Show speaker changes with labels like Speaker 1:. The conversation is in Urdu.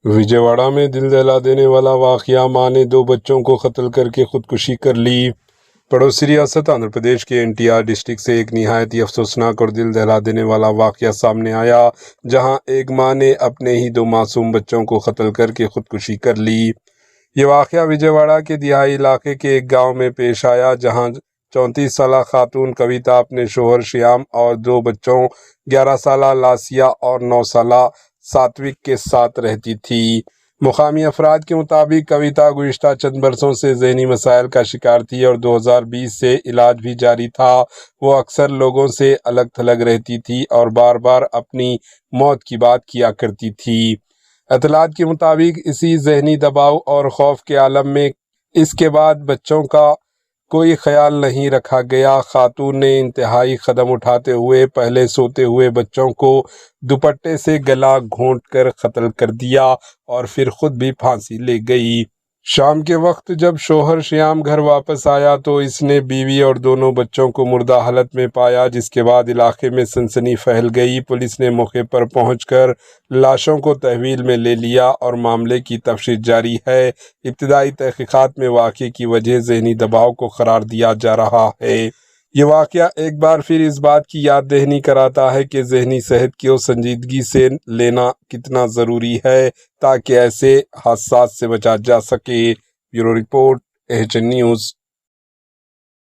Speaker 1: وجےواڑہ میں دل دہلا دینے والا واقعہ، ماں نے 2 بچوں کو قتل کر کے خودکشی کر لی۔ پڑوسی ریاست آندھرا پردیش کے NTR ڈسٹرکٹ سے ایک نہایت ہی افسوسناک اور دل دہلا دینے والا واقعہ سامنے آیا، جہاں ایک ماں نے اپنے ہی 2 معصوم بچوں کو قتل کر کے خودکشی کر لی۔ یہ واقعہ وجےواڑہ کے دیہی علاقے کے ایک گاؤں میں پیش آیا، جہاں 34 سالہ خاتون کویتا اپنے شوہر شیام اور 2 بچوں 11 سالہ لاسیہ اور 9 سالہ ساتوک کے ساتھ رہتی تھی۔ مقامی افراد کے مطابق کویتا گزشتہ چند برسوں سے ذہنی مسائل کا شکار تھی اور 2020 سے علاج بھی جاری تھا۔ وہ اکثر لوگوں سے الگ تھلگ رہتی تھی اور بار بار اپنی موت کی بات کیا کرتی تھی۔ اطلاعات کے مطابق اسی ذہنی دباؤ اور خوف کے عالم میں اس کے بعد بچوں کا کوئی خیال نہیں رکھا گیا۔ خاتون نے انتہائی قدم اٹھاتے ہوئے پہلے سوتے ہوئے بچوں کو دوپٹے سے گلا گھونٹ کر قتل کر دیا اور پھر خود بھی پھانسی لے گئی۔ شام کے وقت جب شوہر شیام گھر واپس آیا تو اس نے بیوی اور دونوں بچوں کو مردہ حالت میں پایا، جس کے بعد علاقے میں سنسنی پھیل گئی۔ پولیس نے موقع پر پہنچ کر لاشوں کو تحویل میں لے لیا اور معاملے کی تفتیش جاری ہے۔ ابتدائی تحقیقات میں واقعے کی وجہ ذہنی دباؤ کو قرار دیا جا رہا ہے۔ یہ واقعہ ایک بار پھر اس بات کی یاد دہانی کراتا ہے کہ ذہنی صحت کو سنجیدگی سے لینا کتنا ضروری ہے تاکہ ایسے حادثات سے بچا جا سکے۔ Bureau report, AHN news.